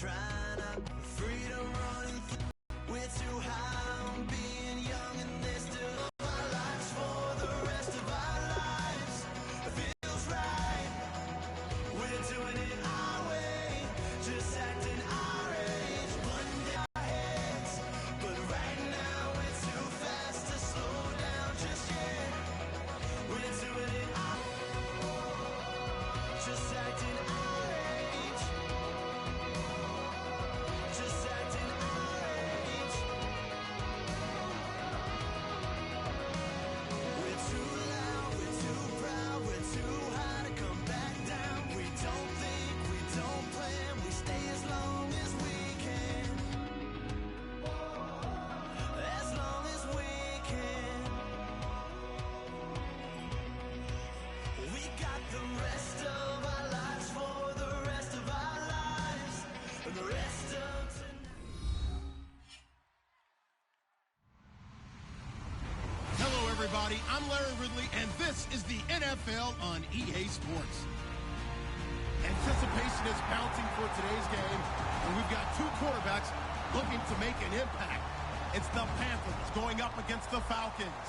trying out freedom running through. We're too high on being young, and there's still our lives for the rest of our lives. It feels right. We're doing it our way, just acting our age. One day our heads, but right now we're too fast to slow down just yet. We're doing it our way, just acting our age. Just acting our age. We're too loud, we're too proud, we're too high to come back down. We don't think, we don't plan, we stay as long as we can. As long as we can. We got the rest of our lives for the rest of our lives. And the rest of tonight. Hello, everybody. I'm Larry Ridley, and this is the NFL on EA Sports. Anticipation is mounting for today's game, and we've got two quarterbacks looking to make an impact. It's the Panthers going up against the Falcons.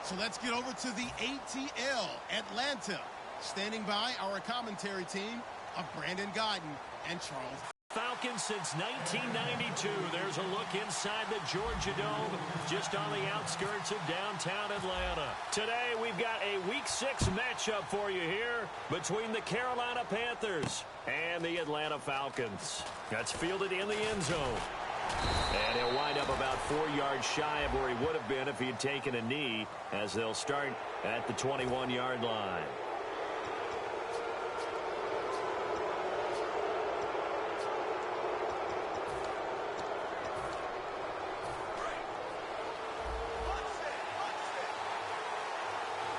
So let's get over to the ATL, Atlanta. Standing by our commentary team of Brandon Godden and Charles. Falcons since 1992. There's a look inside the Georgia Dome, just on the outskirts of downtown Atlanta. Today, we've got a Week 6 matchup for you here between the Carolina Panthers and the Atlanta Falcons. That's fielded in the end zone. And he'll wind up about 4 yards shy of where he would have been if he had taken a knee, as they'll start at the 21-yard line.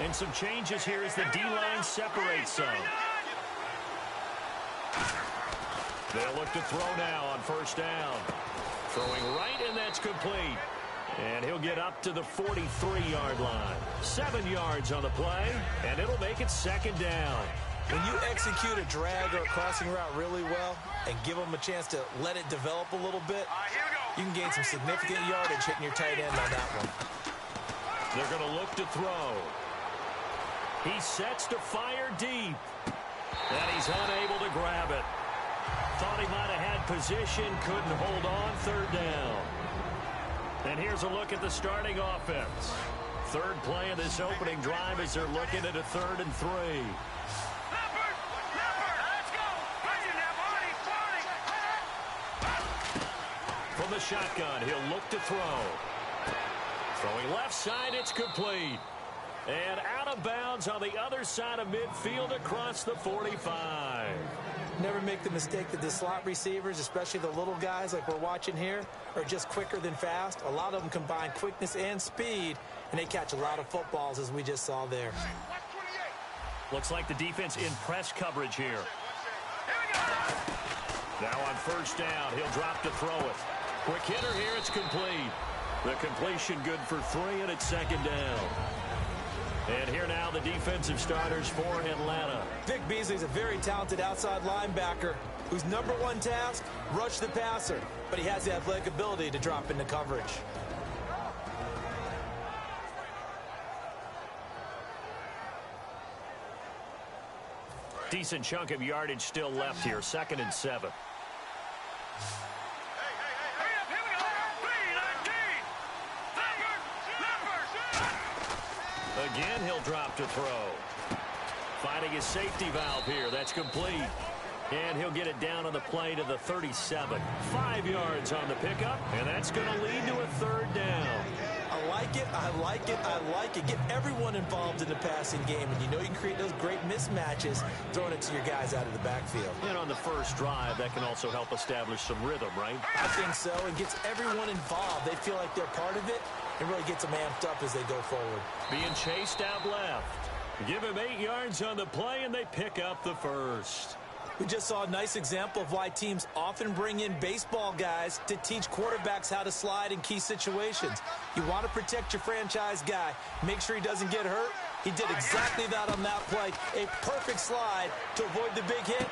And some changes here as the D-line separates some. They'll look to throw now on first down. Throwing right, and that's complete. And he'll get up to the 43-yard line. 7 yards on the play, and it'll make it second down. When you execute a drag or a crossing route really well and give them a chance to let it develop a little bit, you can gain some significant yardage hitting your tight end on that one. They're going to look to throw. He sets to fire deep. And he's unable to grab it. Thought he might have had position, couldn't hold on, third down. And here's a look at the starting offense. Third play of this opening drive as they're looking at a 3rd and 3. From the shotgun, he'll look to throw. Throwing left side, it's complete. And out of bounds on the other side of midfield across the 45. Never make the mistake that the slot receivers, especially the little guys like we're watching here, are just quicker than fast. A lot of them combine quickness and speed, and they catch a lot of footballs, as we just saw there. Looks like the defense in press coverage here. Now on first down, he'll drop to throw it. Quick hitter here, it's complete. The completion good for 3, and it's second down. And here now the defensive starters for Atlanta. Vic Beasley's a very talented outside linebacker whose number one task, rush the passer. But he has the athletic ability to drop into coverage. Decent chunk of yardage still left here, 2nd and 7. Again, he'll drop to throw. Finding his safety valve here. That's complete. And he'll get it down on the play to the 37. 5 yards on the pickup, and that's going to lead to a 3rd down. I like it, I like it, I like it. Get everyone involved in the passing game, and you know you can create those great mismatches throwing it to your guys out of the backfield. And on the first drive, that can also help establish some rhythm, right? I think so. It gets everyone involved. They feel like they're part of it. It really gets them amped up as they go forward. Being chased out left. Give him 8 yards on the play, and they pick up the first. We just saw a nice example of why teams often bring in baseball guys to teach quarterbacks how to slide in key situations. You want to protect your franchise guy. Make sure he doesn't get hurt. He did exactly that on that play. A perfect slide to avoid the big hit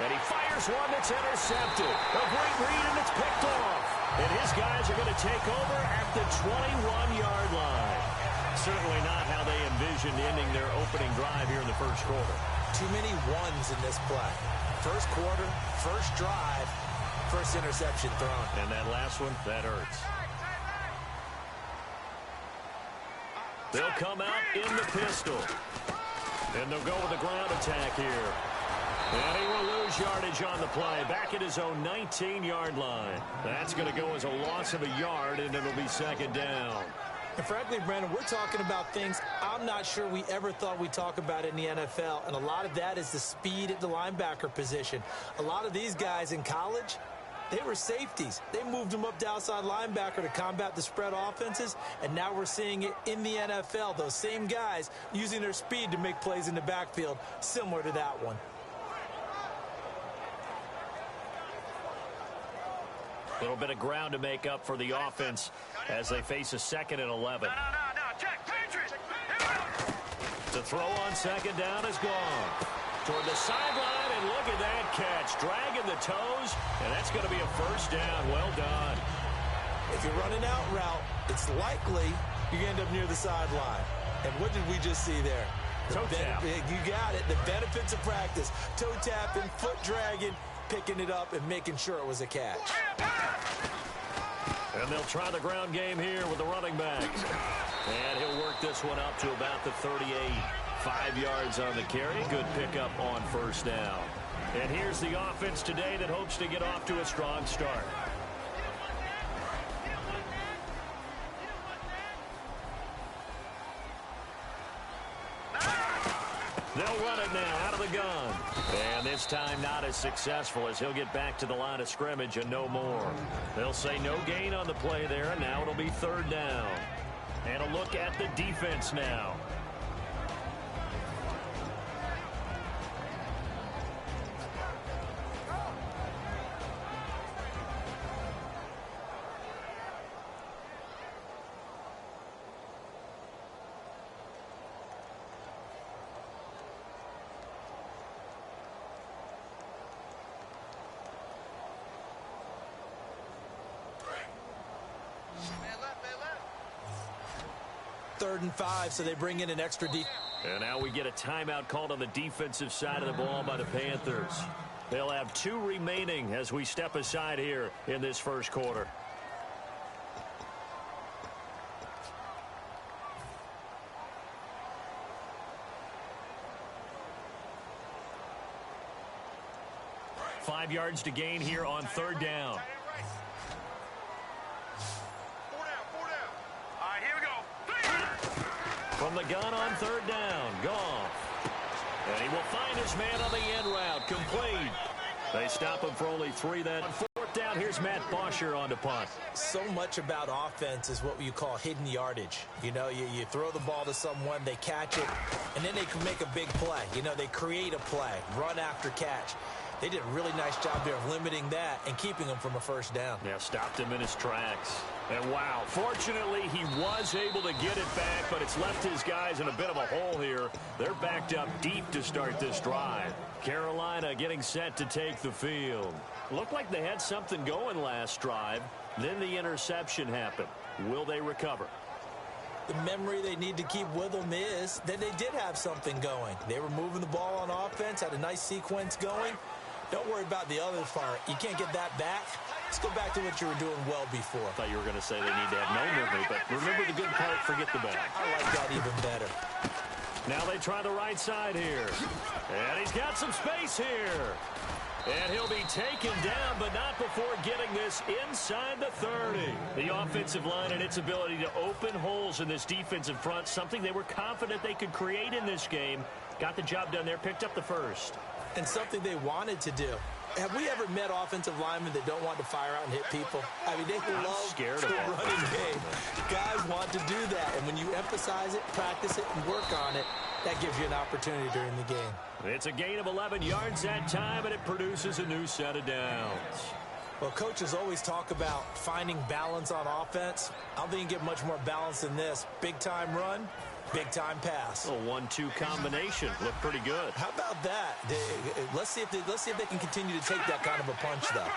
And he fires one that's intercepted. A great read, and it's picked off. And his guys are going to take over at the 21-yard line. Certainly not how they envisioned ending their opening drive here in the first quarter. Too many ones in this play. First quarter, first drive, first interception thrown. And that last one, that hurts. They'll come out in the pistol. And they'll go with the ground attack here. And he will lose yardage on the play. Back at his own 19-yard line. That's going to go as a loss of a yard, and it'll be second down. And frankly, Brandon, we're talking about things I'm not sure we ever thought we'd talk about in the NFL. And a lot of that is the speed at the linebacker position. A lot of these guys in college, they were safeties. They moved them up to outside linebacker to combat the spread offenses, and now we're seeing it in the NFL. Those same guys using their speed to make plays in the backfield, similar to that one. A little bit of ground to make up for the offense as they face a 2nd and 11. The throw on second down is gone. Toward the sideline, and look at that catch. Dragging the toes, and that's going to be a first down. Well done. If you're running out route, it's likely you end up near the sideline. And what did we just see there? Toe tap. You got it. The benefits of practice. Toe tapping, foot dragging, picking it up, and making sure it was a catch. And they'll try the ground game here with the running backs. And he'll work this one up to about the 38. 5 yards on the carry. Good pickup on first down. And here's the offense today that hopes to get off to a strong start. They'll run it now out of the gun. And this time not as successful as he'll get back to the line of scrimmage and no more. They'll say no gain on the play there, and now it'll be third down. And a look at the defense now. Third and 5, so they bring in an extra defense. And now we get a timeout called on the defensive side of the ball by the Panthers. They'll have 2 remaining as we step aside here in this first quarter. Five yards to gain here on third down. From the gun on third down, Goff. And he will find his man on the end route, complete. They stop him for only 3 then. On fourth down, here's Matt Bosher on to punt. So much about offense is what you call hidden yardage. You know, you throw the ball to someone, they catch it, and then they can make a big play. You know, they create a play, run after catch. They did a really nice job there of limiting that and keeping him from a first down. Yeah, stopped him in his tracks. And wow, fortunately he was able to get it back, but it's left his guys in a bit of a hole here. They're backed up deep to start this drive. Carolina getting set to take the field. Looked like they had something going last drive. Then the interception happened. Will they recover? The memory they need to keep with them is that they did have something going. They were moving the ball on offense, had a nice sequence going. Don't worry about the other part. You can't get that back. Let's go back to what you were doing well before. I thought you were going to say they need to have no memory, but remember the good part, forget the bad. I like that even better. Now they try the right side here. And he's got some space here. And he'll be taken down, but not before getting this inside the 30. The offensive line and its ability to open holes in this defensive front, something they were confident they could create in this game. Got the job done there, picked up the first. And something they wanted to do. Have we ever met offensive linemen that don't want to fire out and hit people? I mean, they love the running game. Guys want to do that. And when you emphasize it, practice it, and work on it, that gives you an opportunity during the game. It's a gain of 11 yards that time, and it produces a new set of downs. Well, coaches always talk about finding balance on offense. I don't think you can get much more balance than this. Big-time run, Big-time pass. A 1-2 combination. Looked pretty good. How about that? Let's see if they can continue to take that kind of a punch, though.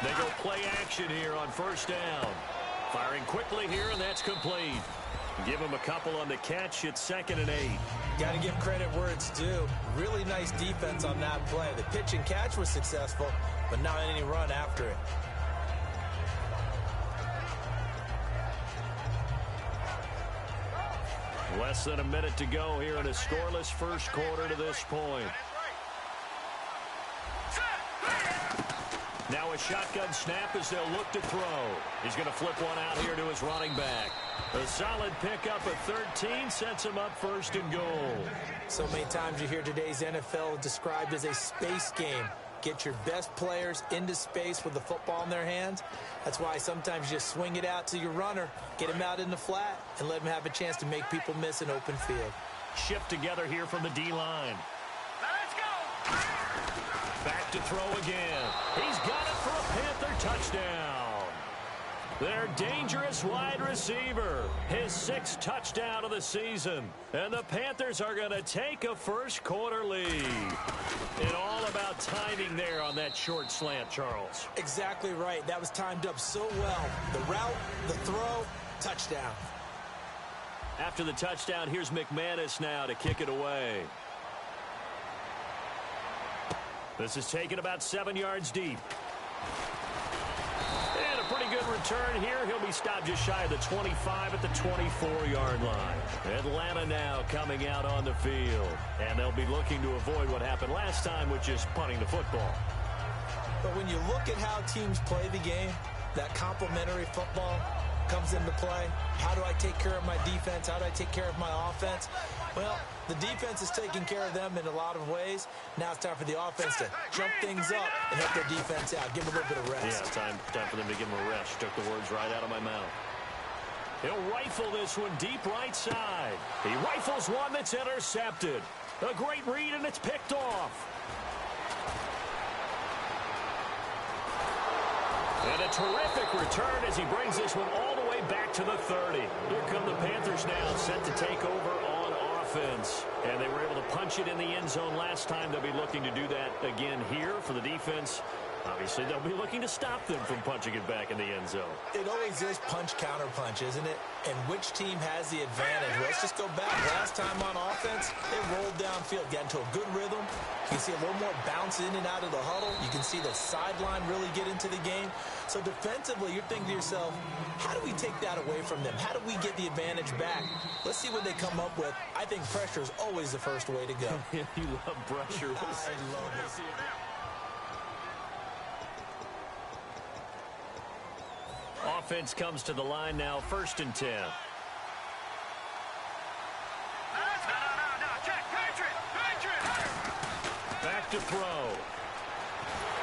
They go play action here on first down. Firing quickly here, and that's complete. Give him a couple on the catch. It's 2nd and 8. Got to give credit where it's due. Really nice defense on that play. The pitch and catch was successful, but not any run after it. Less than a minute to go here in a scoreless first quarter to this point. Now a shotgun snap as they'll look to throw. He's going to flip one out here to his running back. A solid pickup of 13 sets him up 1st and goal. So many times you hear today's NFL described as a space game. Get your best players into space with the football in their hands. That's why sometimes you just swing it out to your runner, get him out in the flat, and let him have a chance to make people miss an open field. Shift together here from the D-line. Let's go! Back to throw again. He's got it for a Panther touchdown. Their dangerous wide receiver, his 6th touchdown of the season. And the Panthers are going to take a first quarter lead. And all about timing there on that short slant, Charles. Exactly right. That was timed up so well. The route, the throw, touchdown. After the touchdown, here's McManus now to kick it away. This is taken about 7 yards deep. And a pretty good return here. He'll be stopped just shy of the 25 at the 24-yard line. Atlanta now coming out on the field. And they'll be looking to avoid what happened last time, which is punting the football. But when you look at how teams play the game, that complementary football comes into play. How do I take care of my defense? How do I take care of my offense? Well, the defense is taking care of them in a lot of ways. Now it's time for the offense to jump things up and help their defense out. Give them a little bit of rest. Yeah, time for them to give them a rest. Took the words right out of my mouth. He'll rifle this one deep right side. He rifles one that's intercepted. A great read, and it's picked off. And a terrific return as he brings this one all the way back to the 30. Here come the Panthers now, set to take over on offense. And they were able to punch it in the end zone last time. They'll be looking to do that again here for the defense. Obviously, they'll be looking to stop them from punching it back in the end zone. It always is punch-counter-punch, isn't it? And which team has the advantage? Let's just go back. Last time on offense, they rolled downfield, got into a good rhythm. You can see a little more bounce in and out of the huddle. You can see the sideline really get into the game. So defensively, you're thinking to yourself, how do we take that away from them? How do we get the advantage back? Let's see what they come up with. I think pressure is always the first way to go. You love pressure. I love it. Offense comes to the line now, 1st and 10. Back to throw.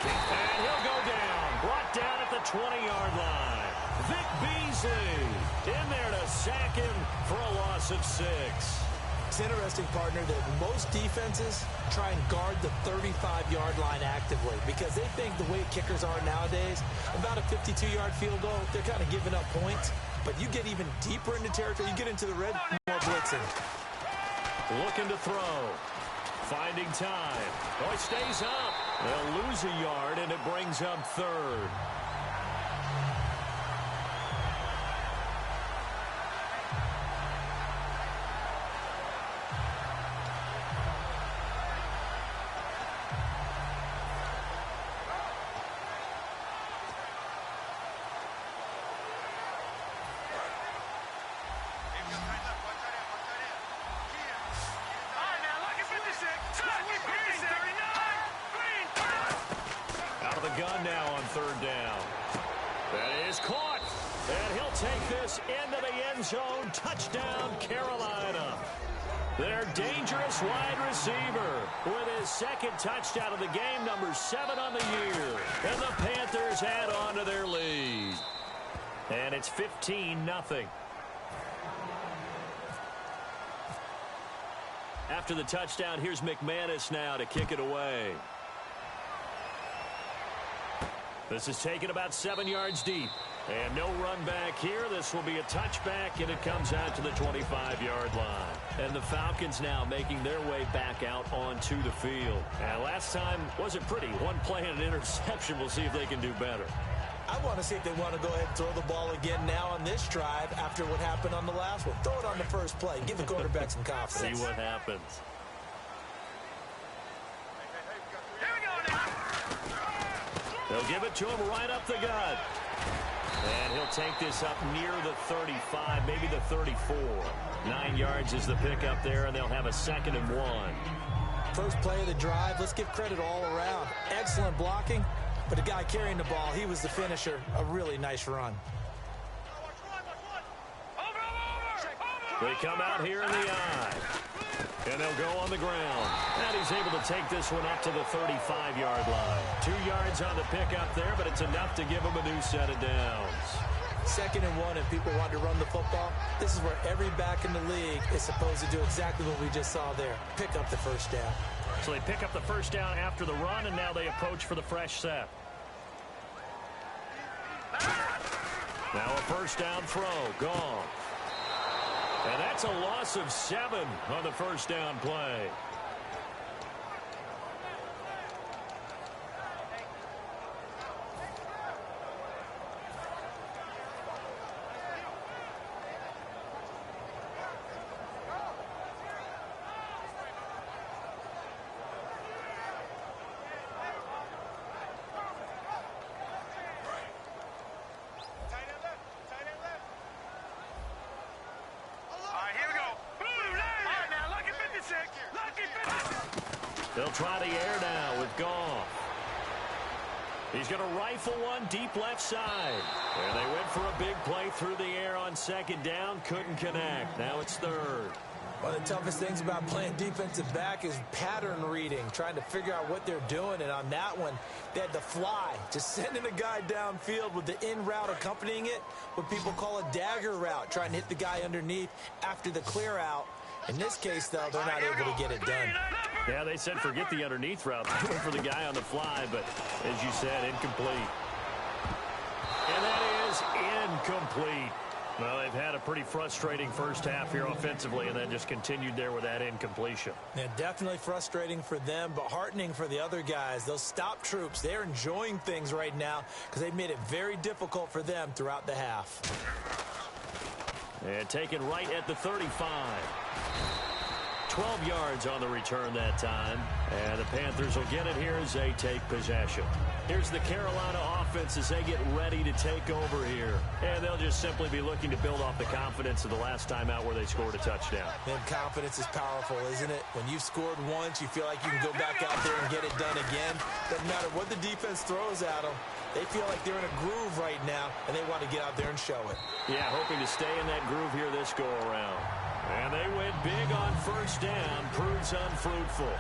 And he'll go down. Brought down at the 20-yard line. Vic Beasley in there to sack him for a loss of 6. It's interesting, partner, that most defenses try and guard the 35-yard line actively because they think the way kickers are nowadays, about a 52-yard field goal, they're kind of giving up points. But you get even deeper into territory, you get into the red, more blitzing. Looking to throw. Finding time. Oh, he stays up. They'll lose a yard, and it brings up 3rd. Gun now on 3rd down. That is caught. And he'll take this into the end zone. Touchdown, Carolina. Their dangerous wide receiver with his 2nd touchdown of the game, number 7 on the year. And the Panthers add on to their lead. And it's 15-0. After the touchdown, here's McManus now to kick it away. This is taken about 7 yards deep. And no run back here. This will be a touchback, and it comes out to the 25-yard line. And the Falcons now making their way back out onto the field. And last time wasn't pretty. One play and an interception. We'll see if they can do better. I want to see if they want to go ahead and throw the ball again now on this drive after what happened on the last one. Throw it on the first play. Give the quarterback some confidence. See what happens. They'll give it to him right up the gut. And he'll take this up near the 35, maybe the 34. 9 yards is the pickup there, and they'll have a 2nd and 1. First play of the drive, let's give credit all around. Excellent blocking, but the guy carrying the ball, he was the finisher. A really nice run. They come out here in the eye. And they'll go on the ground. And he's able to take this one up to the 35-yard line. 2 yards on the pickup there, but it's enough to give him a new set of downs. 2nd and 1, and people want to run the football. This is where every back in the league is supposed to do exactly what we just saw there. Pick up the first down. So they pick up the first down after the run, and now they approach for the fresh set. Now a first down throw. Gone. And that's a loss of 7 on the first down play. They'll try the air now with Goff. He's going to rifle one deep left side. And they went for a big play through the air on 2nd down. Couldn't connect. Now it's 3rd. One of the toughest things about playing defensive back is pattern reading, trying to figure out what they're doing. And on that one, they had to fly, just sending a guy downfield with the in route accompanying it, what people call a dagger route, trying to hit the guy underneath after the clear out. In this case, though, they're not able to get it done. Yeah, they said forget the underneath route. They went for the guy on the fly, but as you said, incomplete. And that is incomplete. Well, they've had a pretty frustrating first half here offensively, and then just continued there with that incompletion. Yeah, definitely frustrating for them, but heartening for the other guys. Those stop troops, they're enjoying things right now because they've made it very difficult for them throughout the half. And taken right at the 35. 12 yards on the return that time. And the Panthers will get it here as they take possession. Here's the Carolina offense as they get ready to take over here. And they'll just simply be looking to build off the confidence of the last time out where they scored a touchdown. And confidence is powerful, isn't it? When you've scored once, you feel like you can go back out there and get it done again. Doesn't matter what the defense throws at them. They feel like they're in a groove right now, and they want to get out there and show it. Yeah, hoping to stay in that groove here this go-around. And they went big on first down. Proves unfruitful.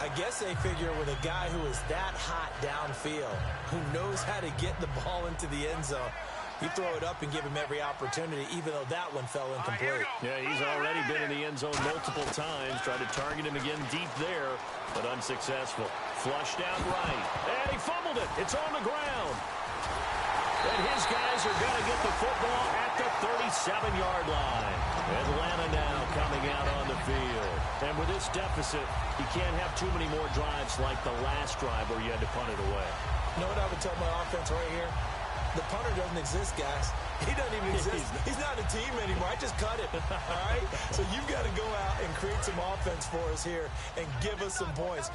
I guess they figure with a guy who is that hot downfield, who knows how to get the ball into the end zone, you throw it up and give him every opportunity, even though that one fell incomplete. Yeah, he's already been in the end zone multiple times. Tried to target him again deep there, but unsuccessful. Flush down right. And he fumbled it. It's on the ground. And his guys are going to get the football at the 37-yard line. Atlanta now coming out on the field. And with this deficit, you can't have too many more drives like the last drive where you had to punt it away. You know what I would tell my offense right here? The punter doesn't exist, guys. He doesn't even exist. He's not a team anymore. I just cut it, all right? So you've got to go out and create some offense for us here and give us some points.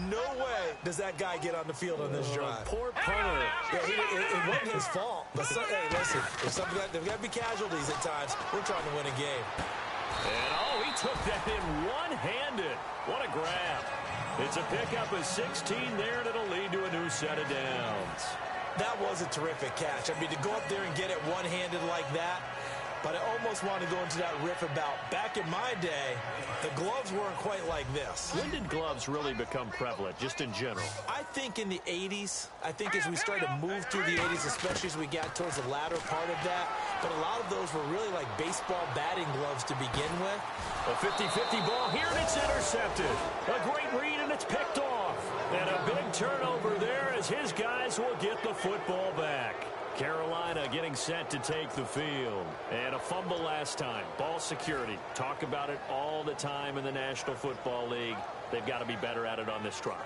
No way does that guy get on the field on this drive. Poor punter. Yeah, it wasn't his fault. But hey, listen, there's got to be casualties at times. We're trying to win a game. And, he took that in one-handed. What a grab. It's a pickup of 16 there, and it'll lead to a new set of downs. That was a terrific catch. I mean, to go up there and get it one-handed like that, but I almost want to go into that riff about back in my day, the gloves weren't quite like this. When did gloves really become prevalent, just in general? I think in the 80s. I think as we started to move through the 80s, especially as we got towards the latter part of that, but a lot of those were really like baseball batting gloves to begin with. A 50-50 ball here, and it's intercepted. A great read, and it's picked off. And a big turnover there as his guys will get the football back. Carolina getting set to take the field. And a fumble last time. Ball security. Talk about it all the time in the National Football League. They've got to be better at it on this drive.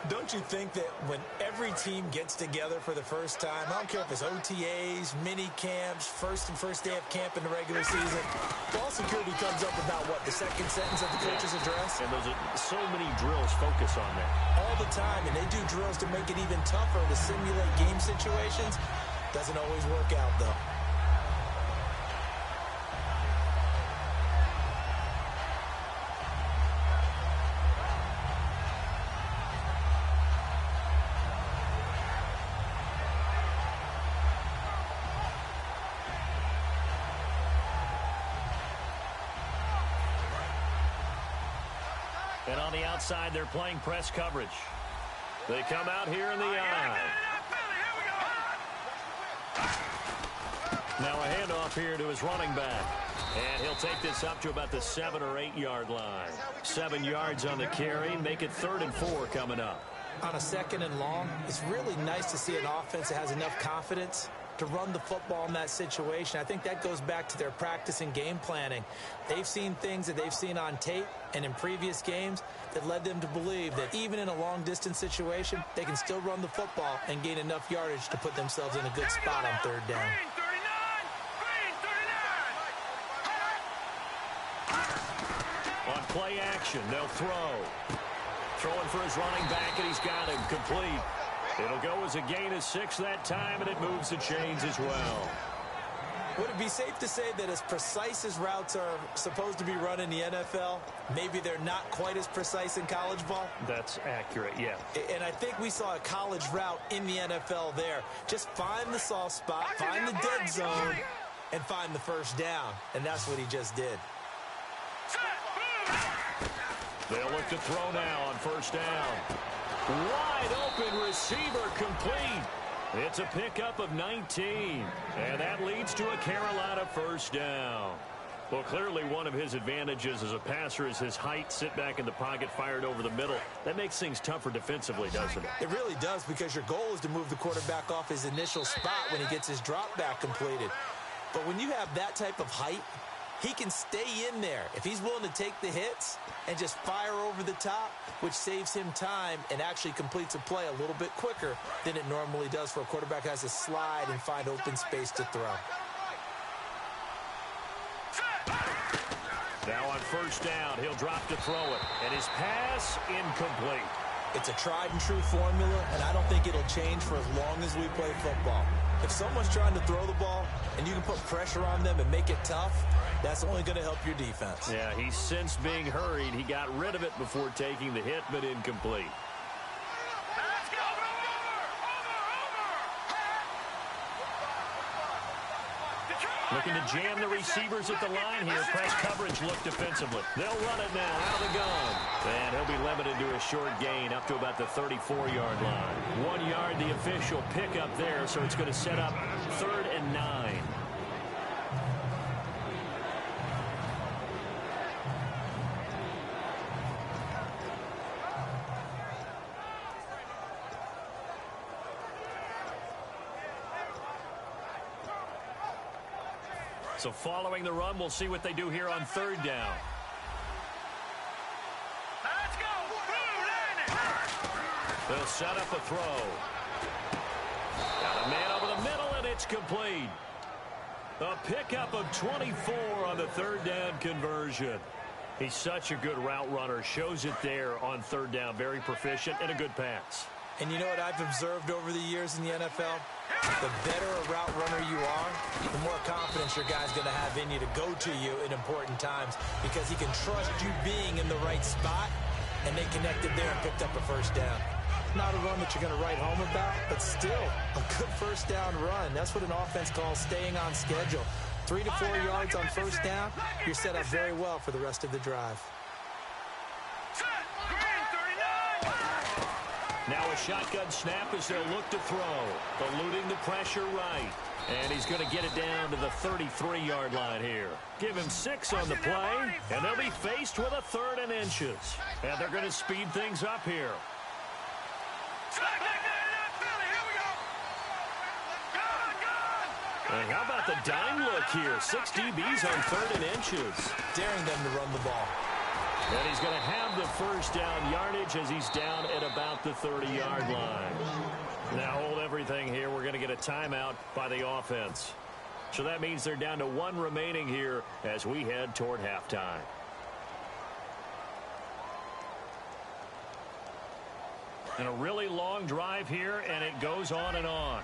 Don't you think that when every team gets together for the first time, I don't care if it's OTAs, mini camps, first day of camp in the regular season, ball security comes up about, what, the second sentence of the coach's address? And there's so many drills focus on that. All the time, and they do drills to make it even tougher to simulate game situations. Doesn't always work out, though. And on the outside, they're playing press coverage. They come out here in the eye. Now a handoff here to his running back. And he'll take this up to about the 7 or 8 yard line. 7 yards on the carry. Make it 3rd and 4 coming up. On a 2nd and long, it's really nice to see an offense that has enough confidence to run the football in that situation. I think that goes back to their practice and game planning. They've seen things that they've seen on tape and in previous games that led them to believe that even in a long-distance situation, they can still run the football and gain enough yardage to put themselves in a good spot on 3rd down. On play action, they'll throw. Throwing for his running back, and he's got him complete. It'll go as a gain of 6 that time, and it moves the chains as well. Would it be safe to say that as precise as routes are supposed to be run in the NFL, maybe they're not quite as precise in college ball? That's accurate, yeah. And I think we saw a college route in the NFL there. Just find the soft spot, find the dead zone, and find the first down. And that's what he just did. They'll look to throw now on 1st down. Wide open receiver complete. It's a pickup of 19. And that leads to a Carolina 1st down. Well, clearly one of his advantages as a passer is his height. Sit back in the pocket, fired over the middle. That makes things tougher defensively, doesn't it? It really does, because your goal is to move the quarterback off his initial spot when he gets his drop back completed. But when you have that type of height, he can stay in there if he's willing to take the hits and just fire over the top, which saves him time and actually completes a play a little bit quicker than it normally does for a quarterback who has to slide and find open space to throw. Now on 1st down, he'll drop to throw it, and his pass incomplete. It's a tried and true formula, and I don't think it'll change for as long as we play football. If someone's trying to throw the ball and you can put pressure on them and make it tough, that's only going to help your defense. Yeah, he's since being hurried. He got rid of it before taking the hit, but incomplete. Looking to jam the receivers at the line here. Press coverage look defensively. They'll run it now out of the gun. And he'll be limited to a short gain up to about the 34-yard line. 1 yard, the official pickup there, so it's going to set up 3rd and 9. So following the run, we'll see what they do here on 3rd down. Let's go. They'll set up a throw. Got a man over the middle, and it's complete. A pickup of 24 on the 3rd down conversion. He's such a good route runner. Shows it there on 3rd down. Very proficient and a good pass. And you know what I've observed over the years in the NFL? The better a route runner you are, the more confidence your guy's going to have in you to go to you in important times, because he can trust you being in the right spot, and they connected there and picked up a 1st down. Not a run that you're going to write home about, but still a good 1st down run. That's what an offense calls staying on schedule. 3 to 4 yards on 1st down, you're set up very well for the rest of the drive. Now a shotgun snap as they'll look to throw. Eluding the pressure right. And he's going to get it down to the 33-yard line here. Give him 6 on the play, and they'll be faced with a 3rd and inches. And they're going to speed things up here. And how about the dime look here? 6 DBs on 3rd and inches. Daring them to run the ball. And he's going to have the first down yardage as he's down at about the 30-yard line. Now hold everything here. We're going to get a timeout by the offense. So that means they're down to 1 remaining here as we head toward halftime. And a really long drive here, and it goes on and on.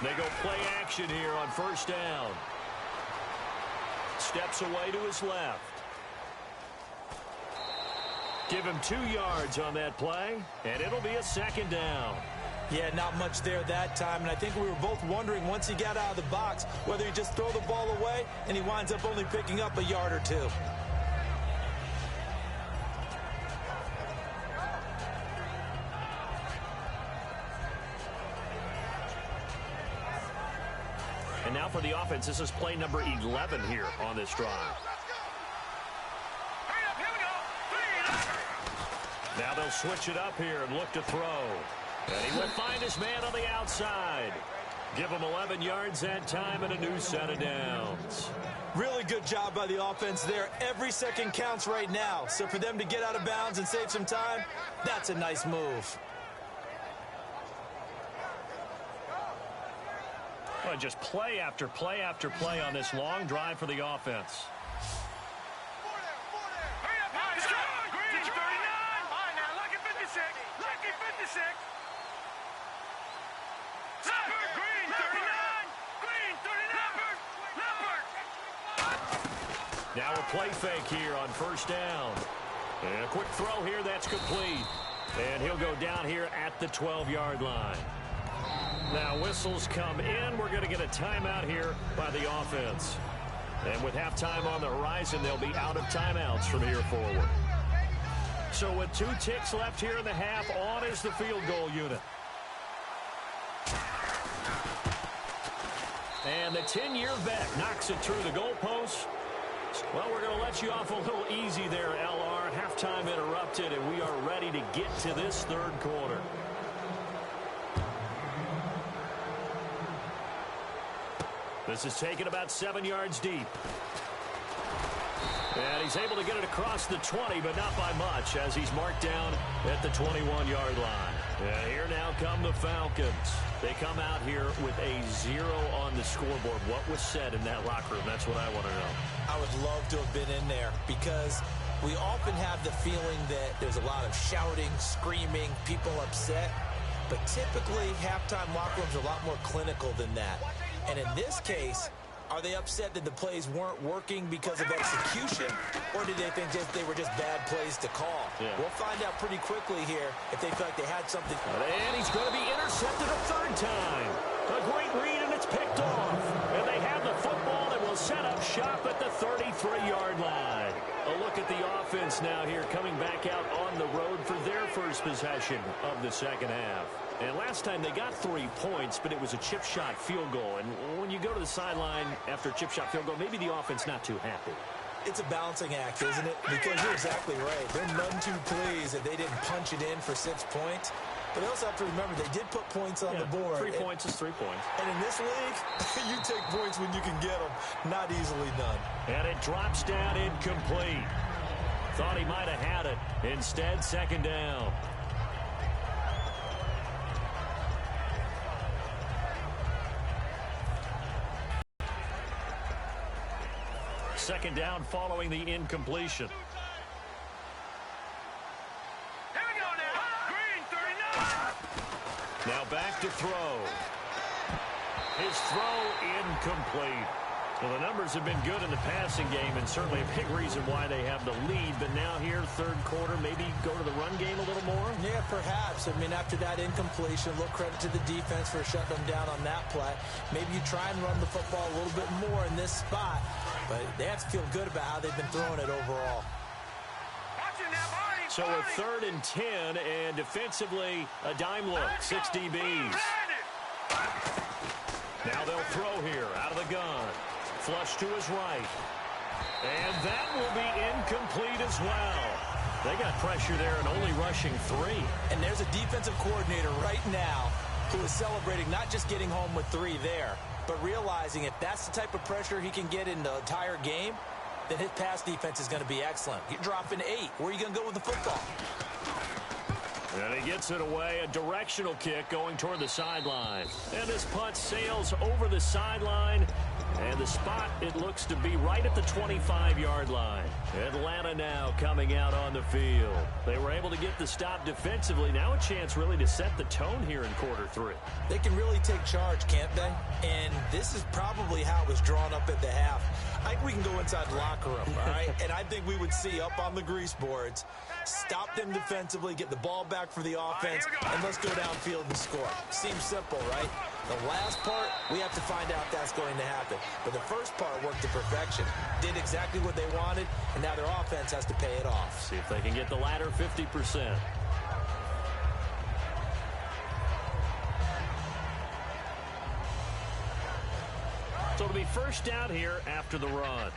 They go play action here on first down. Steps away to his left. Give him 2 yards on that play, and it'll be a 2nd down. Yeah, not much there that time, and I think we were both wondering once he got out of the box whether he'd just throw the ball away, and he winds up only picking up a yard or 2. And now for the offense, this is play number 11 here on this drive. Now they'll switch it up here and look to throw. And he will find his man on the outside. Give him 11 yards that time and a new set of downs. Really good job by the offense there. Every second counts right now. So for them to get out of bounds and save some time, that's a nice move. Well, just play after play after play on this long drive for the offense. Now a play fake here on first down. And a quick throw here, that's complete. And he'll go down here at the 12-yard line. Now whistles come in. We're going to get a timeout here by the offense. And with halftime on the horizon, they'll be out of timeouts from here forward. So with 2 ticks left here in the half, on is the field goal unit. And the 10-year vet knocks it through the goalpost. Well, we're going to let you off a little easy there, LR. Halftime interrupted, and we are ready to get to this 3rd quarter. This is taken about 7 yards deep. And he's able to get it across the 20, but not by much, as he's marked down at the 21-yard line. And here now come the Falcons. They come out here with a 0 on the scoreboard. What was said in that locker room? That's what I want to know. I would love to have been in there because we often have the feeling that there's a lot of shouting, screaming, people upset. But typically, halftime locker rooms are a lot more clinical than that. And in this case, are they upset that the plays weren't working because of execution, or did they think they were just bad plays to call? Yeah. We'll find out pretty quickly here if they feel like they had something. And he's going to be intercepted a 3rd time. A great read, and it's picked off. And they have the football and will set up shop at the 33-yard line. A look at the offense now here, coming back out on the road for their first possession of the 2nd half. And last time they got 3 points, but it was a chip shot field goal. And when you go to the sideline after a chip shot field goal, maybe the offense not too happy. It's a balancing act, isn't it? Because you're exactly right. They're none too pleased that they didn't punch it in for 6 points. But they also have to remember they did put points on the board. 3 points is 3 points. And in this league, you take points when you can get them. Not easily done. And it drops down incomplete. Thought he might have had it. Instead, 2nd down. Second down following the incompletion. Here we go now. Green, 39. Now back to throw. His throw incomplete. Well, the numbers have been good in the passing game, and certainly a big reason why they have the lead. But now here, 3rd quarter, maybe go to the run game a little more? Yeah, perhaps. I mean, after that incompletion, a little credit to the defense for shutting them down on that play. Maybe you try and run the football a little bit more in this spot. But they have to feel good about how they've been throwing it overall. So a 3rd and 10, and defensively, a dime look, 6 DBs. Now they'll throw here out of the gun. Flush to his right. And that will be incomplete as well. They got pressure there and only rushing 3. And there's a defensive coordinator right now who is celebrating not just getting home with 3 there, but realizing if that's the type of pressure he can get in the entire game, then his pass defense is going to be excellent. You're dropping 8. Where are you going to go with the football? And he gets it away, a directional kick going toward the sideline. And this punt sails over the sideline. And the spot, it looks to be right at the 25-yard line. Atlanta now coming out on the field. They were able to get the stop defensively. Now a chance really to set the tone here in quarter 3. They can really take charge, can't they? And this is probably how it was drawn up at the half. I think we can go inside the locker room, all right? And I think we would see up on the grease boards, stop them defensively, get the ball back for the offense, and let's go downfield and score. Seems simple, right? The last part, we have to find out if that's going to happen. But the first part worked to perfection. Did exactly what they wanted, and now their offense has to pay it off. See if they can get the latter 50%. So it'll be first down here after the run.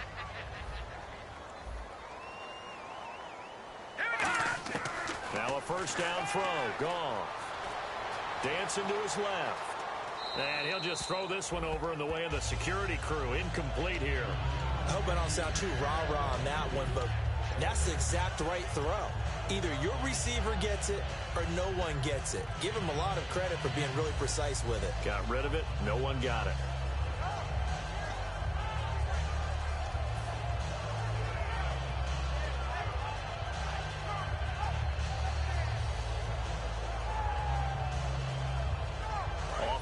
Now a first down throw. Goff. Dancing to his left. And he'll just throw this one over in the way of the security crew. Incomplete here. I hope I don't sound too rah-rah on that one, but that's the exact right throw. Either your receiver gets it or no one gets it. Give him a lot of credit for being really precise with it. Got rid of it. No one got it.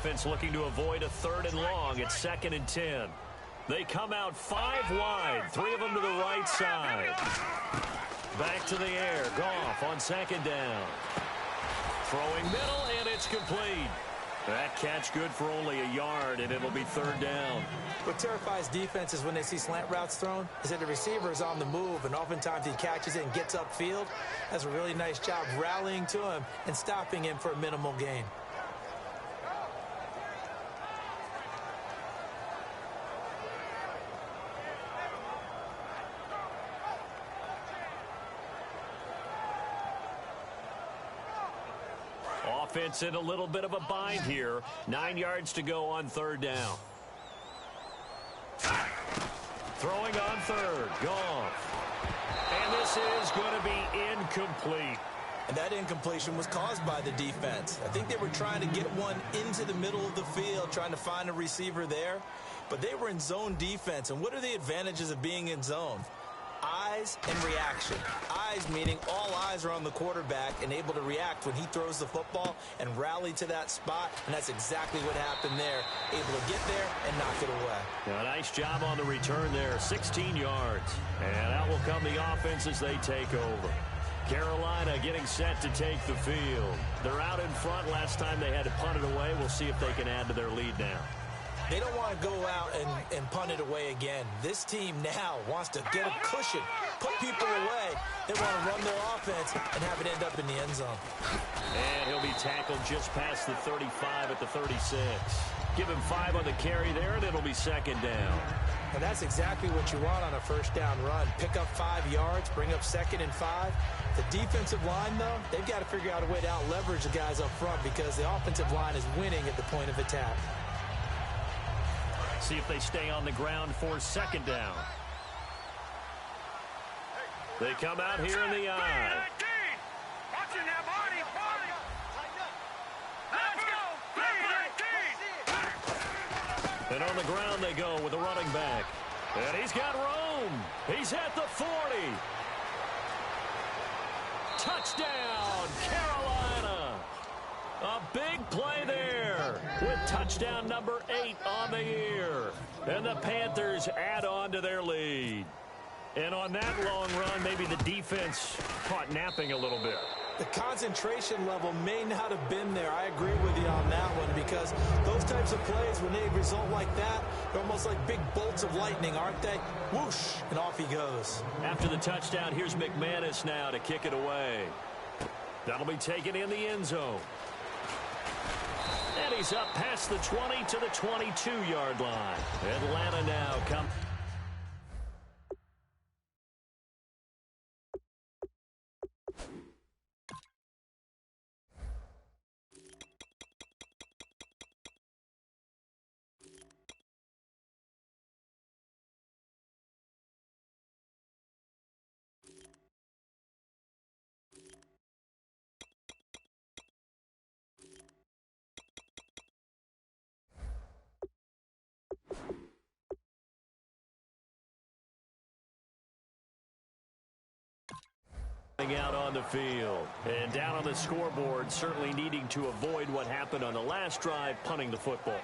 Offense looking to avoid a 3rd and long. It's 2nd and 10. They come out 5 wide. 3 of them to the right side. Back to the air. Goff on 2nd down. Throwing middle, and it's complete. That catch good for only a yard, and it'll be 3rd down. What terrifies defenses when they see slant routes thrown is that the receiver is on the move, and oftentimes he catches it and gets upfield. Does a really nice job rallying to him and stopping him for a minimal gain. Offense in a little bit of a bind here. 9 yards to go on 3rd down. Throwing on 3rd. Goff. And this is going to be incomplete. And that incompletion was caused by the defense. I think they were trying to get one into the middle of the field, trying to find a receiver there. But they were in zone defense. And what are the advantages of being in zone? Eyes and reaction. Eyes meaning all eyes are on the quarterback and able to react when he throws the football and rally to that spot, and that's exactly what happened there. Able to get there and knock it away. A nice job on the return there, 16 yards. And out will come the offense as they take over. Carolina getting set to take the field. They're out in front. Last time they had to punt it away. We'll see if they can add to their lead now. They don't want to go out and punt it away again. This team now wants to get a cushion, put people away. They want to run their offense and have it end up in the end zone. And he'll be tackled just past the 35 at the 36. Give him 5 on the carry there, and it'll be 2nd down. And that's exactly what you want on a first down run. Pick up 5 yards, bring up 2nd and 5. The defensive line, though, they've got to figure out a way to out-leverage the guys up front because the offensive line is winning at the point of attack. See if they stay on the ground for 2nd down. They come out here in the eye. And on the ground they go with a running back. And he's got room. He's at the 40. Touchdown, Carolina. A big play there with touchdown number 8 on the year. And the Panthers add on to their lead. And on that long run, maybe the defense caught napping a little bit. The concentration level may not have been there. I agree with you on that one because those types of plays, when they result like that, they're almost like big bolts of lightning, aren't they? Whoosh, and off he goes. After the touchdown, here's McManus now to kick it away. That'll be taken in the end zone. And he's up past the 20 to the 22-yard line. Atlanta now comes. out on the field. And down on the scoreboard, certainly needing to avoid what happened on the last drive, punting the football.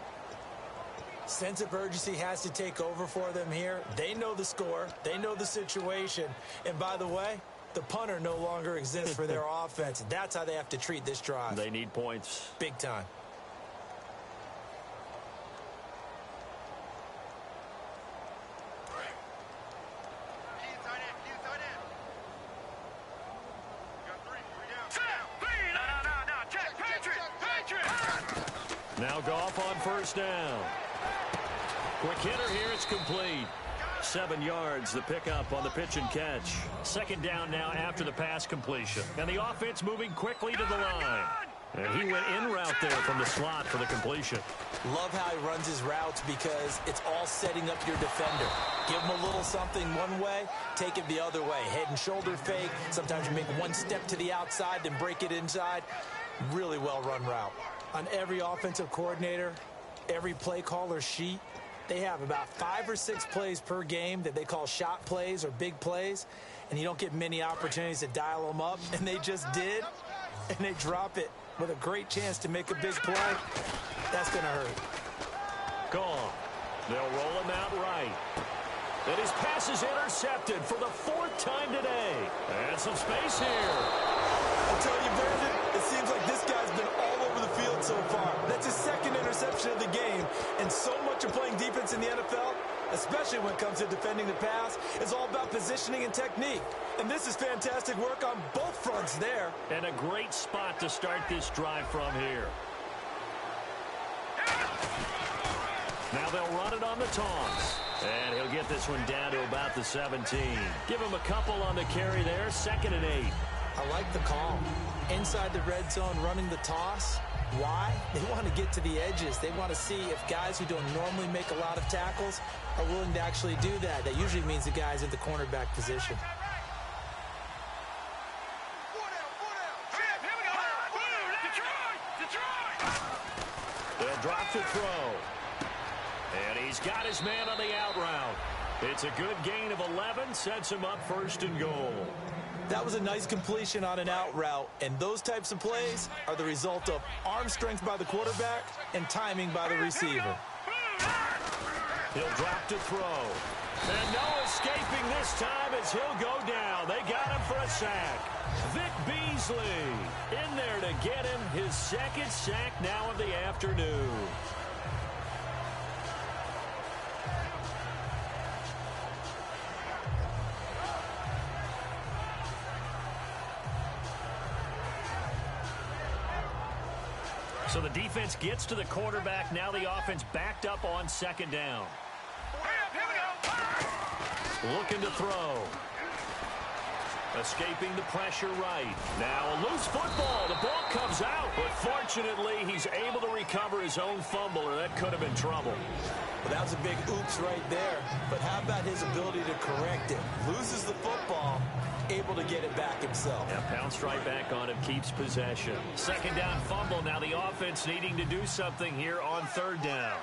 Sense of urgency has to take over for them here. They know the score. They know the situation. And by the way, the punter no longer exists for their offense. That's how they have to treat this drive. They need points. Big time. Now Goff on first down. Quick hitter here. It's complete. 7 yards, the pickup on the pitch and catch. Second down now after the pass completion. And the offense moving quickly to the line. And he went in route there from the slot for the completion. Love how he runs his routes because it's all setting up your defender. Give him a little something one way, take it the other way. Head and shoulder fake. Sometimes you make one step to the outside, then break it inside. Really well run route. On every offensive coordinator, every play caller sheet, they have about 5 or 6 plays per game that they call shot plays or big plays, and you don't get many opportunities to dial them up, and they just did, and they drop it with a great chance to make a big play. That's going to hurt. Gone. They'll roll him out right. And his pass is intercepted for the 4th time today. And some space here. I'll tell you, Brandon, it seems like this guy's been all over the field so far. That's his 2nd interception of the game. And so much of playing defense in the NFL, especially when it comes to defending the pass, is all about positioning and technique. And this is fantastic work on both fronts there. And a great spot to start this drive from here. Now they'll run it on the taunts. And he'll get this one down to about the 17. Give him a couple on the carry there. 2nd and 8. I like the call. Inside the red zone, running the toss. Why? They want to get to the edges. They want to see if guys who don't normally make a lot of tackles are willing to actually do that. That usually means the guy's in the cornerback position. They'll drop to throw. And he's got his man on the out route. It's a good gain of 11, sets him up 1st and goal. That was a nice completion on an out route, and those types of plays are the result of arm strength by the quarterback and timing by the receiver. He'll drop to throw. And no escaping this time as he'll go down. They got him for a sack. Vic Beasley in there to get him his 2nd sack now of the afternoon. So the defense gets to the quarterback. Now the offense backed up on 2nd down. Looking to throw. Escaping the pressure right. Now a loose football. The ball comes out. But fortunately, he's able to recover his own fumble, or that could have been trouble. Well, that was a big oops right there. But how about his ability to correct it? Loses the football, able to get it back himself. Yeah, pounced right back on it, keeps possession. 2nd down fumble. Now the offense needing to do something here on 3rd down.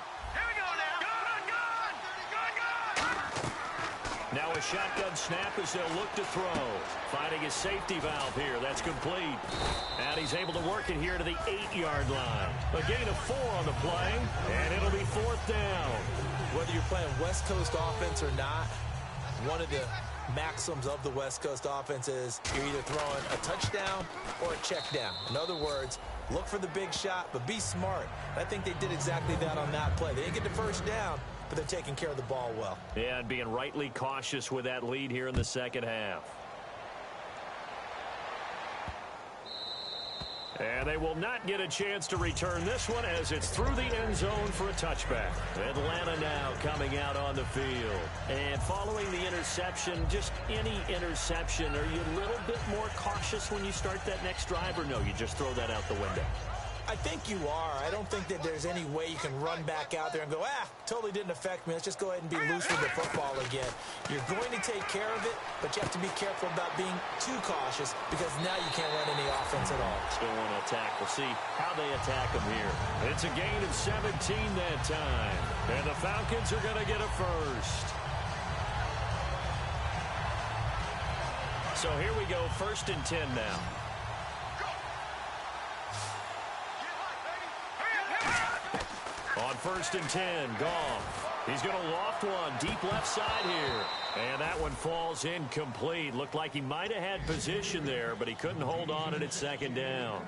Now a shotgun snap as they'll look to throw. Finding his safety valve here. That's complete. And he's able to work it here to the 8-yard line. A gain of 4 on the play, and it'll be 4th down. Whether you're playing West Coast offense or not, one of the maxims of the West Coast offense is you're either throwing a touchdown or a check down. In other words, look for the big shot, but be smart. And I think they did exactly that on that play. They didn't get the 1st down, but they're taking care of the ball well. Yeah, and being rightly cautious with that lead here in the 2nd half. And they will not get a chance to return this one as it's through the end zone for a touchback. Atlanta now coming out on the field. And following the interception, just any interception, are you a little bit more cautious when you start that next drive, or no, you just throw that out the window? I think you are. I don't think that there's any way you can run back out there and go, totally didn't affect me. Let's just go ahead and be loose with the football again. You're going to take care of it, but you have to be careful about being too cautious because now you can't run any offense at all. Still want to attack. We'll see how they attack them here. It's a gain of 17 that time. And the Falcons are going to get a 1st. So here we go, 1st and 10 now. On 1st and 10, Goff. He's going to loft one deep left side here. And that one falls incomplete. Looked like he might have had position there, but he couldn't hold on at 2nd down.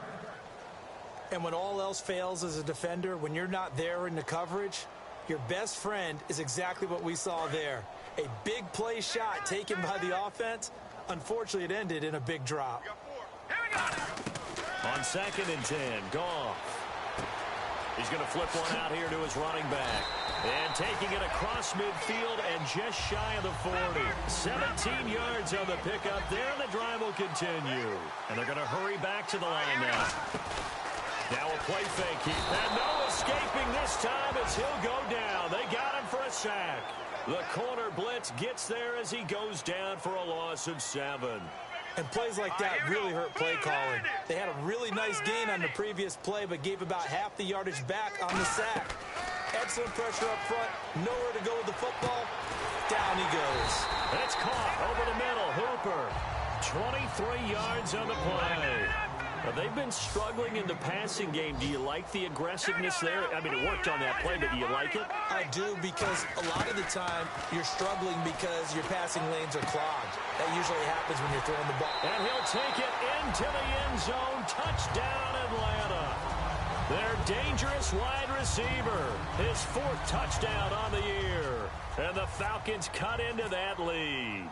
And when all else fails as a defender, when you're not there in the coverage, your best friend is exactly what we saw there. A big play shot taken by the offense. Unfortunately, it ended in a big drop. On 2nd and 10, Goff. He's going to flip one out here to his running back. And taking it across midfield and just shy of the 40. 17 yards on the pickup there, and the drive will continue. And they're going to hurry back to the line now. Now a play fake here. And no escaping this time as he'll go down. They got him for a sack. The corner blitz gets there as he goes down for a loss of 7. And plays like that really hurt play calling. They had a really nice gain on the previous play, but gave about half the yardage back on the sack. Excellent pressure up front. Nowhere to go with the football. Down he goes. And it's caught over the middle. Hooper. 23 yards on the play. Now, they've been struggling in the passing game. Do you like the aggressiveness there? I mean, it worked on that play, but do you like it? I do, because a lot of the time you're struggling because your passing lanes are clogged. That usually happens when you're throwing the ball. And he'll take it into the end zone. Touchdown, Atlanta. Their dangerous wide receiver. His 4th touchdown on the year. And the Falcons cut into that lead.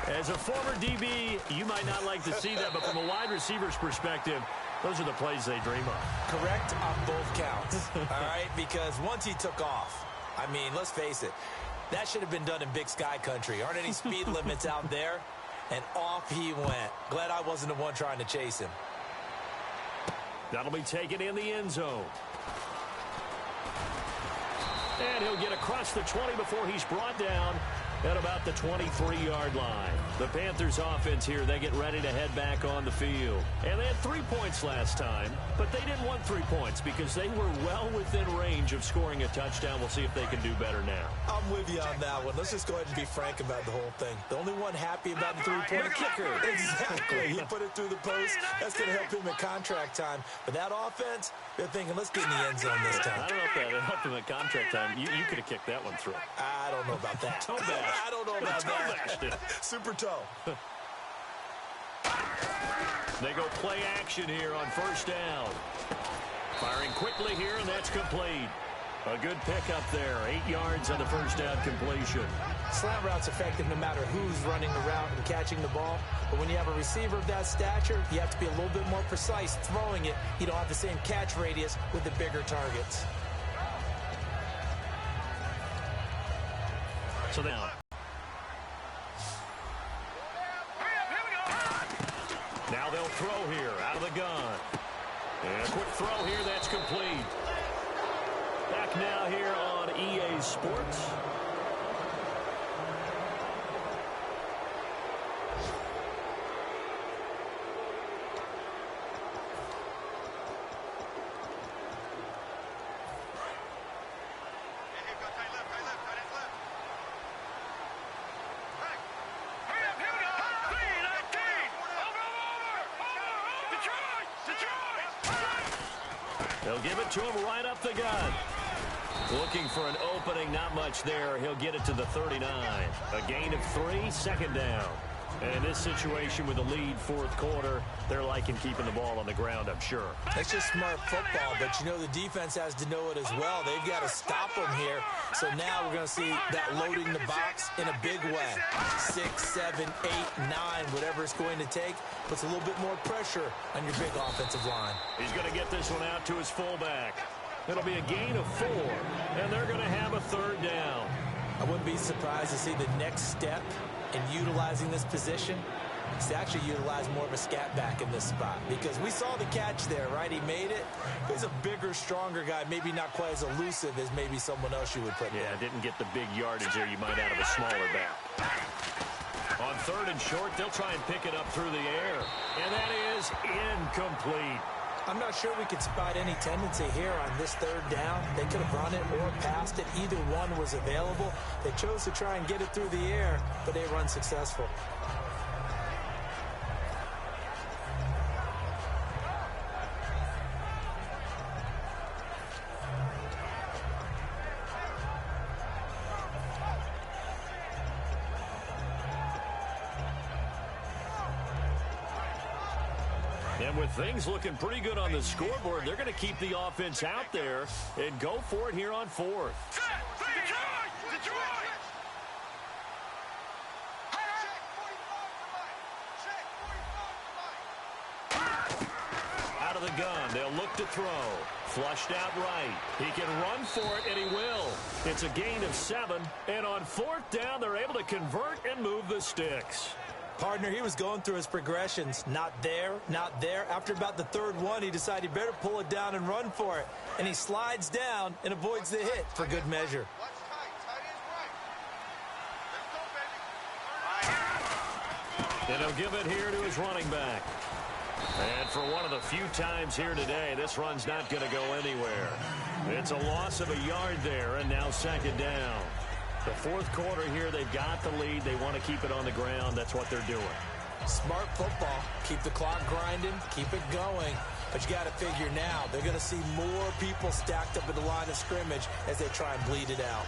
As a former DB, you might not like to see that, but from a wide receiver's perspective, those are the plays they dream of. Correct on both counts, all right? Because once he took off, I mean, let's face it, that should have been done in Big Sky country. Aren't any speed limits out there? And off he went. Glad I wasn't the one trying to chase him. That'll be taken in the end zone. And he'll get across the 20 before he's brought down at about the 23-yard line. The Panthers offense here, they get ready to head back on the field. And they had 3 points last time, but they didn't want 3 points because they were well within range of scoring a touchdown. We'll see if they can do better now. I'm with you on that one. Let's just go ahead and be frank about the whole thing. The only one happy about the three-point kicker. Exactly. He put it through the post. That's going to help him at contract time. But that offense, they're thinking, let's get in the end zone this time. I don't know if that helped him at contract time. You could have kicked that one through. I don't know about that. Toe bash. I don't know about that. Super toe. They go play action here on 1st down. Firing quickly here, and that's complete. A good pickup there. 8 yards on the 1st down completion. Slant route's effective no matter who's running the route and catching the ball. But when you have a receiver of that stature, you have to be a little bit more precise throwing it. You don't have the same catch radius with the bigger targets. So now. Now they'll throw here out of the gun. And a quick throw here, that's complete. Back now here on EA Sports. They'll give it to him right up the gut. Looking for an opening, not much there. He'll get it to the 39. A gain of 3, 2nd down. And in this situation with a lead 4th quarter, they're liking keeping the ball on the ground, I'm sure. That's just smart football, but you know the defense has to know it as well. They've got to stop them here. So now we're going to see that loading the box in a big way. 6, 7, 8, 9, whatever it's going to take, puts a little bit more pressure on your big offensive line. He's going to get this one out to his fullback. It'll be a gain of 4, and they're going to have a 3rd down. I wouldn't be surprised to see the next step in utilizing this position is to actually utilize more of a scat back in this spot, because we saw the catch there, right? He made it. He's a bigger, stronger guy, maybe not quite as elusive as maybe someone else you would put there. Yeah, didn't get the big yardage there you might out of a smaller back. On 3rd and short, they'll try and pick it up through the air, and that is incomplete. I'm not sure we could spot any tendency here on this 3rd down. They could have run it or passed it. Either one was available. They chose to try and get it through the air, but they run successful. And with things looking pretty good on the scoreboard, they're going to keep the offense out there and go for it here on fourth. Out of the gun, they'll look to throw. Flushed out right. He can run for it, and he will. It's a gain of 7, and on fourth down, they're able to convert and move the sticks. Partner, he was going through his progressions. Not there, not there. After about the third one, he decided he better pull it down and run for it. And he slides down and avoids the hit for good measure. And he'll give it here to his running back. And for one of the few times here today, this run's not going to go anywhere. It's a loss of a yard there, and now second down. The fourth quarter here, they've got the lead. They want to keep it on the ground. That's what they're doing. Smart football. Keep the clock grinding. Keep it going. But you got to figure now, they're going to see more people stacked up at the line of scrimmage as they try and bleed it out.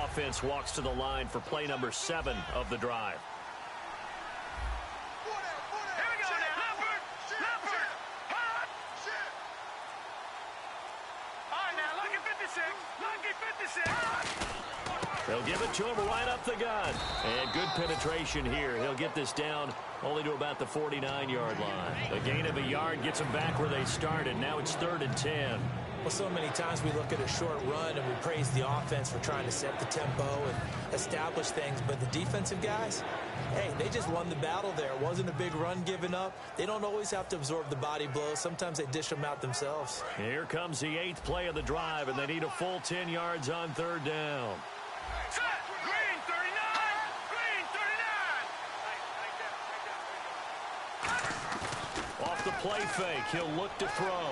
Offense walks to the line for play number 7 of the drive. They'll give it to him right up the gut. And good penetration here. He'll get this down only to about the 49-yard line. A gain of a yard gets them back where they started. Now it's 3rd and 10. Well, so many times we look at a short run and we praise the offense for trying to set the tempo and establish things. But the defensive guys, hey, they just won the battle there. It wasn't a big run given up. They don't always have to absorb the body blows. Sometimes they dish them out themselves. Here comes the 8th play of the drive, and they need a full 10 yards on 3rd down. Green 39! Green 39! Off the play fake, he'll look to throw.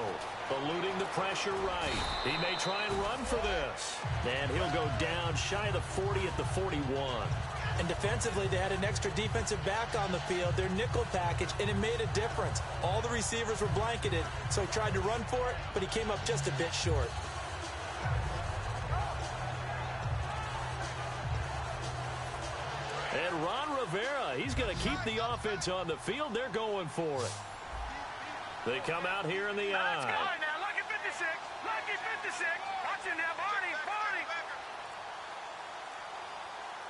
Eluding the pressure right. He may try and run for this. And he'll go down shy of the 40 at the 41. And defensively, they had an extra defensive back on the field, their nickel package, and it made a difference. All the receivers were blanketed, so he tried to run for it, but he came up just a bit short. And Ron Rivera, he's going to keep the offense on the field. They're going for it. They come out here in the eye. Let's go now. Lucky 56. Lucky 56. Watch it now, Barney. Barney.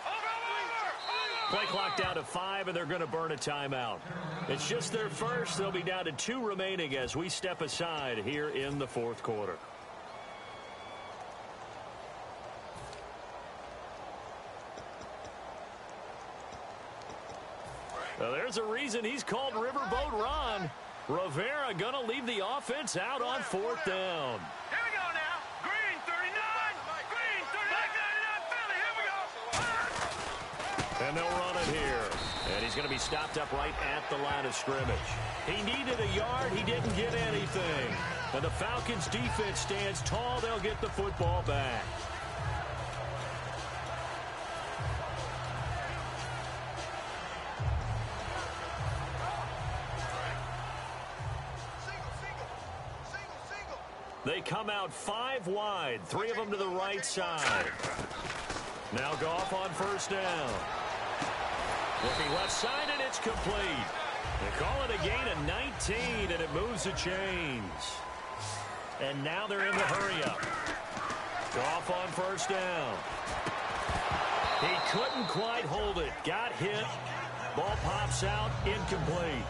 Over. Play clock down to 5, and they're going to burn a timeout. It's just their first. They'll be down to 2 remaining as we step aside here in the fourth quarter. Well, there's a reason he's called Riverboat Ron. Rivera going to leave the offense out on 4th down. Here we go now. Green 39. Green 39. Here we go. And they'll run it here. And he's going to be stopped up right at the line of scrimmage. He needed a yard. He didn't get anything. And the Falcons defense stands tall. They'll get the football back. They come out 5 wide, 3 of them to the right side. Now Goff on 1st down. Looking left side, and it's complete. They call it a gain of 19, and it moves the chains. And now they're in the hurry-up. Goff on 1st down. He couldn't quite hold it. Got hit. Ball pops out, incomplete.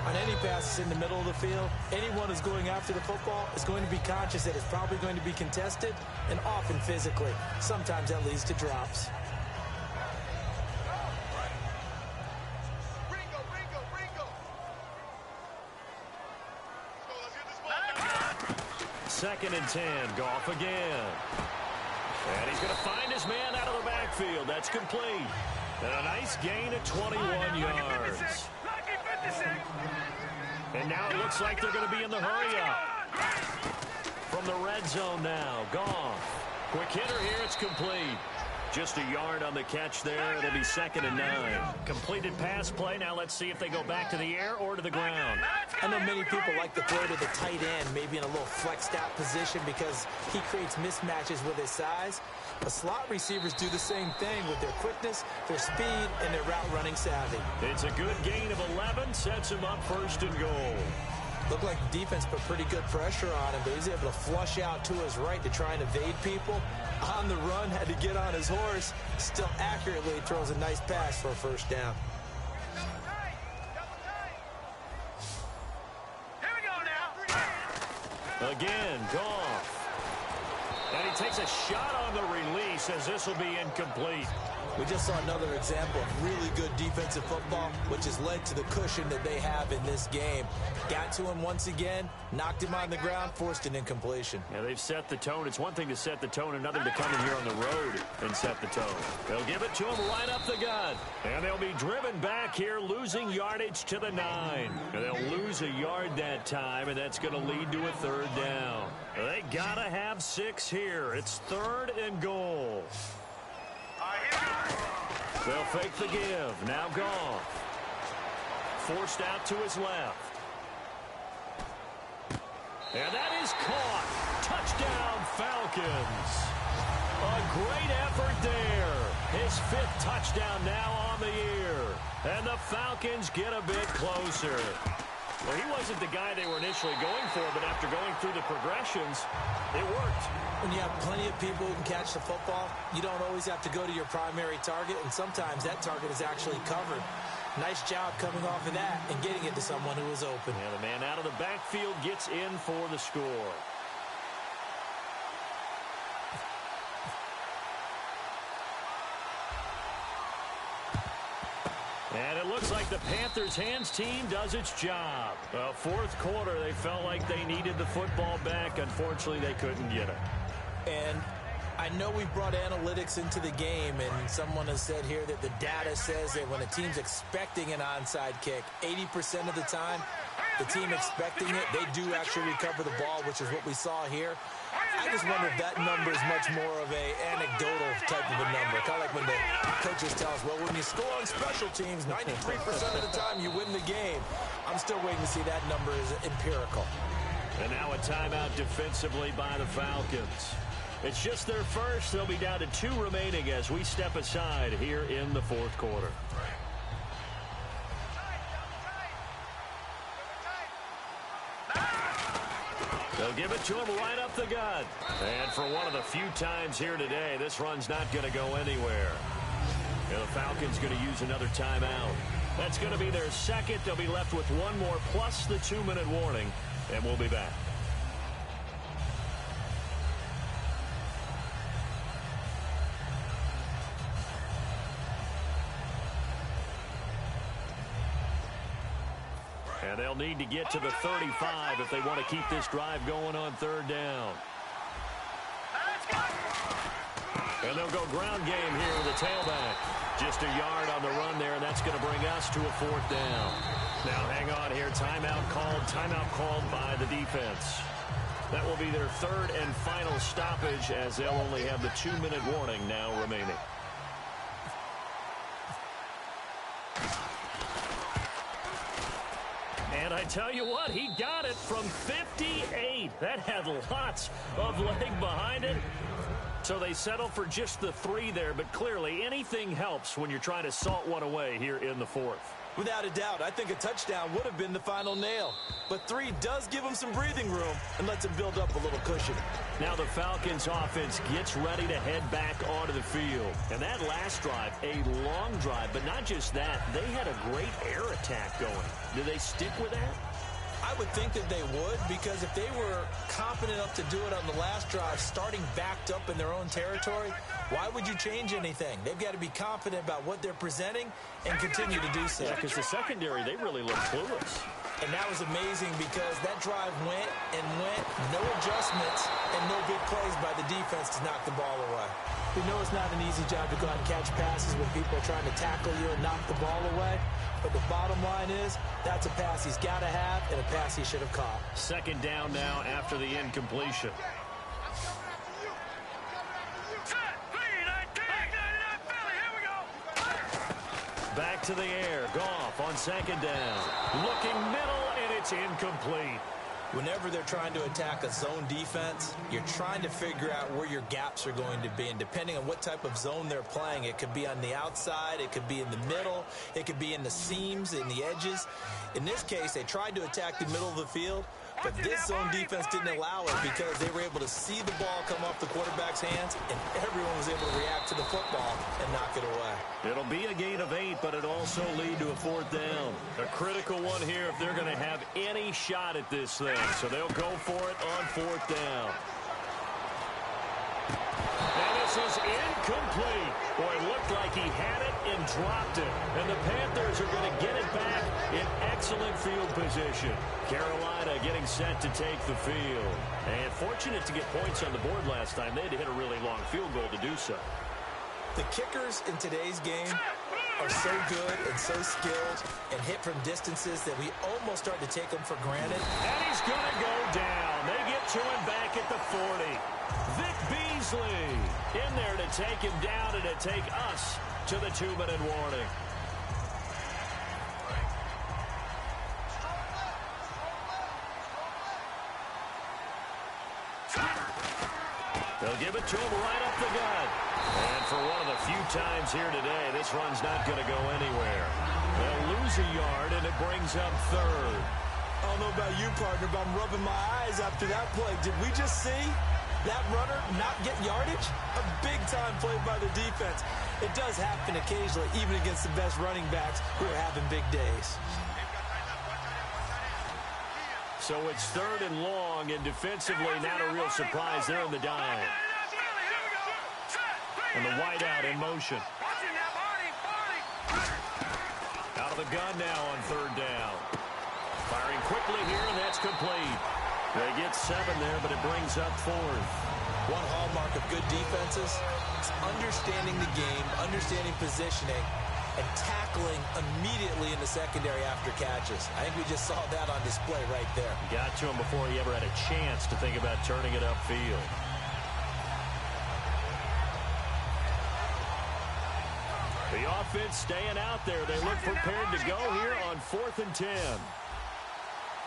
On any passes in the middle of the field, anyone who's going after the football is going to be conscious that it's probably going to be contested, and often physically. Sometimes that leads to drops. Ringo, Ringo, Ringo. Let's get this ball. 2nd and 10, Goff again. And he's going to find his man out of the backfield. That's complete. And a nice gain of 21 yards. And now it looks like they're going to be in the hurry-up. From the red zone now, Goff. Quick hitter here, it's complete. Just a yard on the catch there. It'll be 2nd and 9. Completed pass play. Now let's see if they go back to the air or to the ground. I know many people like to throw to the tight end, maybe in a little flexed out position because he creates mismatches with his size. The slot receivers do the same thing with their quickness, their speed, and their route running savvy. It's a good gain of 11. Sets him up 1st and goal. Looked like the defense put pretty good pressure on him, but he's able to flush out to his right to try and evade people. On the run, had to get on his horse. Still accurately throws a nice pass for a 1st down. Here we go now. Again, Goff. And he takes a shot on the release as this will be incomplete. We just saw another example of really good defensive football, which has led to the cushion that they have in this game. Got to him once again, knocked him on the ground, forced an incompletion. Yeah, they've set the tone. It's one thing to set the tone, another to come in here on the road and set the tone. They'll give it to him right up the gut. And they'll be driven back here, losing yardage to the 9. And they'll lose a yard that time, and that's going to lead to a 3rd down. They got to have 6 here. It's 3rd and goal. They'll fake the give. Now Goff. Forced out to his left. And that is caught. Touchdown, Falcons. A great effort there. His 5th touchdown now on the year. And the Falcons get a bit closer. Well, he wasn't the guy they were initially going for, but after going through the progressions, it worked. When you have plenty of people who can catch the football, you don't always have to go to your primary target, and sometimes that target is actually covered. Nice job coming off of that and getting it to someone who was open. And the man out of the backfield gets in for the score. And it looks like the Panthers' hands team does its job. Well, 4th quarter, they felt like they needed the football back. Unfortunately, they couldn't get it. And I know we brought analytics into the game, and someone has said here that the data says that when a team's expecting an onside kick, 80% of the time, the team expecting it, they do actually recover the ball, which is what we saw here. I just wonder if that number is much more of a anecdotal type of a number. Kind of like when the coaches tell us, well, when you score on special teams, 93% of the time you win the game. I'm still waiting to see that number is empirical. And now a timeout defensively by the Falcons. It's just their first. They'll be down to 2 remaining as we step aside here in the 4th quarter. They'll give it to him right up the gut. And for one of the few times here today, this run's not going to go anywhere. And the Falcons going to use another timeout. That's going to be their 2nd. They'll be left with 1 more plus the 2-minute warning. And we'll be back. And they'll need to get to the 35 if they want to keep this drive going on 3rd down. And they'll go ground game here with the tailback. Just a yard on the run there, and that's going to bring us to a 4th down. Now hang on here. Timeout called by the defense. That will be their 3rd and final stoppage as they'll only have the 2-minute warning now remaining. And I tell you what, he got it from 58. That had lots of leg behind it. So they settle for just the 3 there, but clearly anything helps when you're trying to salt one away here in the 4th. Without a doubt, I think a touchdown would have been the final nail. But 3 does give him some breathing room and lets him build up a little cushion. Now the Falcons offense gets ready to head back onto the field. And that last drive, a long drive, but not just that. They had a great air attack going. Do they stick with that? I would think that they would, because if they were confident enough to do it on the last drive, starting backed up in their own territory, why would you change anything? They've got to be confident about what they're presenting and continue to do so. Yeah, because the secondary, they really look clueless. And that was amazing because that drive went and went, no adjustments, and no big plays by the defense to knock the ball away. We know it's not an easy job to go out and catch passes when people are trying to tackle you and knock the ball away. But the bottom line is, that's a pass he's got to have and a pass he should have caught. 2nd down now after the incompletion. to the air. Goff on second down. Looking middle, and it's incomplete. Whenever they're trying to attack a zone defense, you're trying to figure out where your gaps are going to be. And depending on what type of zone they're playing, it could be on the outside, it could be in the middle, it could be in the seams, in the edges. In this case, they tried to attack the middle of the field, but this zone defense didn't allow it because they were able to see the ball come off the quarterback's hands, and everyone was able to react to the football and knock it away. It'll be a gain of 8, but it'll also lead to a 4th down. A critical one here if they're going to have any shot at this thing. So they'll go for it on 4th down. And this is incomplete. Boy, it looked like he had it and dropped it. And the Panthers are going to get it back in excellent field position. Carolina getting set to take the field. And fortunate to get points on the board last time. They had to hit a really long field goal to do so. The kickers in today's game are so good and so skilled and hit from distances that we almost start to take them for granted. And he's going to go down. They get to him back at the 40. Vic Beasley in there to take him down and to take us to the 2-minute warning. They'll give it to him right up the gut. And for one of the few times here today, this run's not going to go anywhere. They'll lose a yard, and it brings up 3rd. I don't know about you, partner, but I'm rubbing my eyes after that play. Did we just see that runner not get yardage? A big-time play by the defense. It does happen occasionally, even against the best running backs who are having big days. So it's 3rd and long, and defensively not a real surprise. They're in the dime. And the wideout in motion. Out of the gun now on 3rd down. Firing quickly here, and that's complete. They get 7 there, but it brings up 4th. One hallmark of good defenses is understanding the game, understanding positioning, and tackling immediately in the secondary after catches. I think we just saw that on display right there. Got to him before he ever had a chance to think about turning it upfield. The offense staying out there. They look prepared to go here on 4th and 10.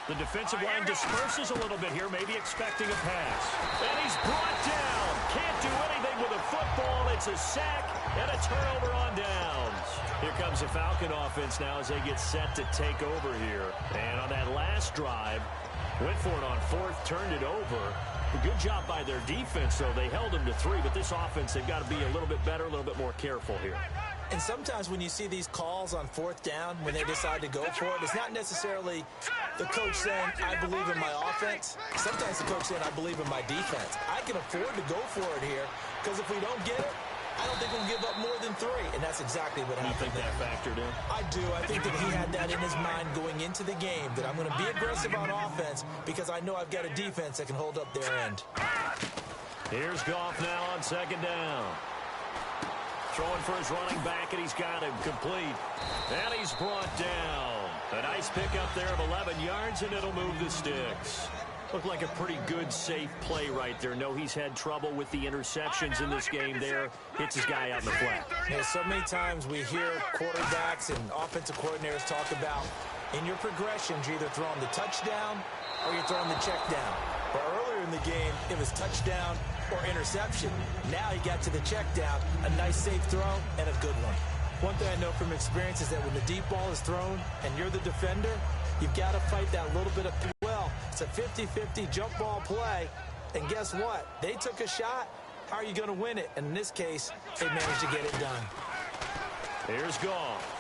The defensive line disperses a little bit here, maybe expecting a pass. And he's brought down. Can't do anything with a football. It's a sack and a turnover on downs. Here comes the Falcon offense now as they get set to take over here. And on that last drive, went for it on 4th, turned it over. A good job by their defense, though. They held them to 3, but this offense, they've got to be a little bit better, a little bit more careful here. And sometimes when you see these calls on 4th down, when they decide to go for it, it's not necessarily the coach saying, I believe in my offense. Sometimes the coach saying, I believe in my defense. I can afford to go for it here because if we don't get it, I don't think we'll give up more than 3. And that's exactly what happened. You think that factored in? I do. I think that he had that in his mind going into the game, that I'm going to be aggressive on offense because I know I've got a defense that can hold up their end. Here's Goff now on 2nd down. Throwing for his running back, and he's got him complete. And he's brought down. A nice pickup there of 11 yards, and it'll move the sticks. Looked like a pretty good, safe play right there. No, he's had trouble with the interceptions in this game there. Hits his guy out in the flat. Yeah, so many times we hear quarterbacks and offensive coordinators talk about in your progressions, you're either throwing the touchdown or you're throwing the check down. But earlier in the game, it was touchdown or interception. Now he got to the check down, a nice safe throw, and a good one. One thing I know from experience is that when the deep ball is thrown and you're the defender, you've got to fight that little bit of, well, it's a 50-50 jump ball play. And guess what? They took a shot. How are you going to win it? And in this case, they managed to get it done. Here's Goff.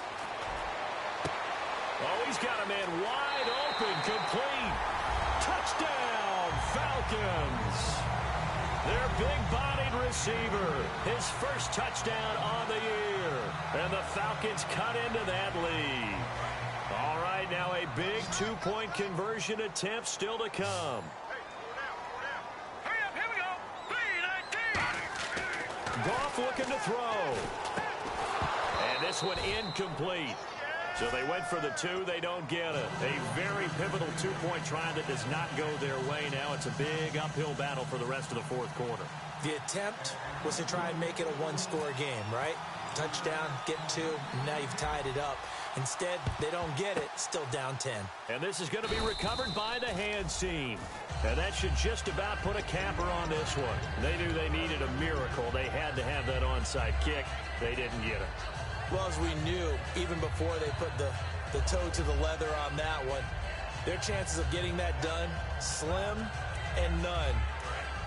Oh, he's got a man wide open, complete. Touchdown, Falcons. Their big-bodied receiver, his first touchdown on the year. And the Falcons cut into that lead. All right, now a big two-point conversion attempt still to come. Hurry up, here we go. 3-19. Goff looking to throw. And this one incomplete. So they went for the 2. They don't get it. A very pivotal two-point try that does not go their way now. It's a big uphill battle for the rest of the 4th quarter. The attempt was to try and make it a one-score game, right? touchdown, get 2, and now you've tied it up. Instead, they don't get it, still down 10. And this is going to be recovered by the hands team. And that should just about put a capper on this one. They knew they needed a miracle. They had to have that onside kick. They didn't get it. Well, as we knew, even before they put the toe to the leather on that one, their chances of getting that done, slim and none.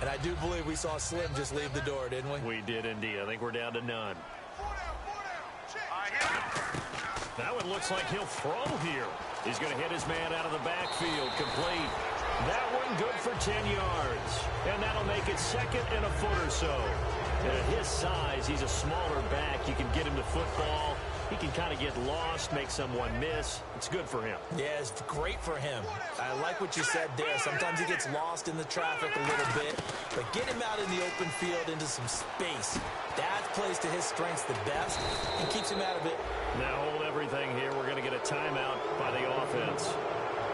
And I do believe we saw Slim just leave the door, didn't we? We did indeed. I think we're down to none. That one looks like he'll throw here. He's going to hit his man out of the backfield, complete. That one good for 10 yards. And that'll make it 2nd and a foot or so. And at his size, he's a smaller back. You can get him to football. He can kind of get lost, make someone miss. It's good for him. Yeah, it's great for him. I like what you said there. Sometimes he gets lost in the traffic a little bit, but get him out in the open field into some space. That plays to his strengths the best and keeps him out of it. Now hold everything here. We're going to get a timeout by the offense.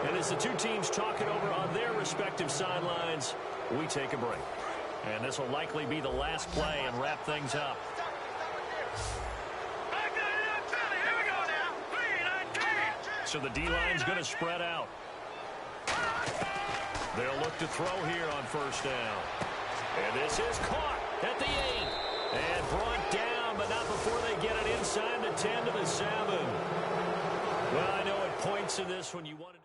And as the two teams talk it over on their respective sidelines, we take a break. And this will likely be the last play and wrap things up. So the D-line's going to spread out. They'll look to throw here on 1st down. And this is caught at the 8. And brought down, but not before they get it inside the 10 to the 7. Well, I know at points in this when you wanted...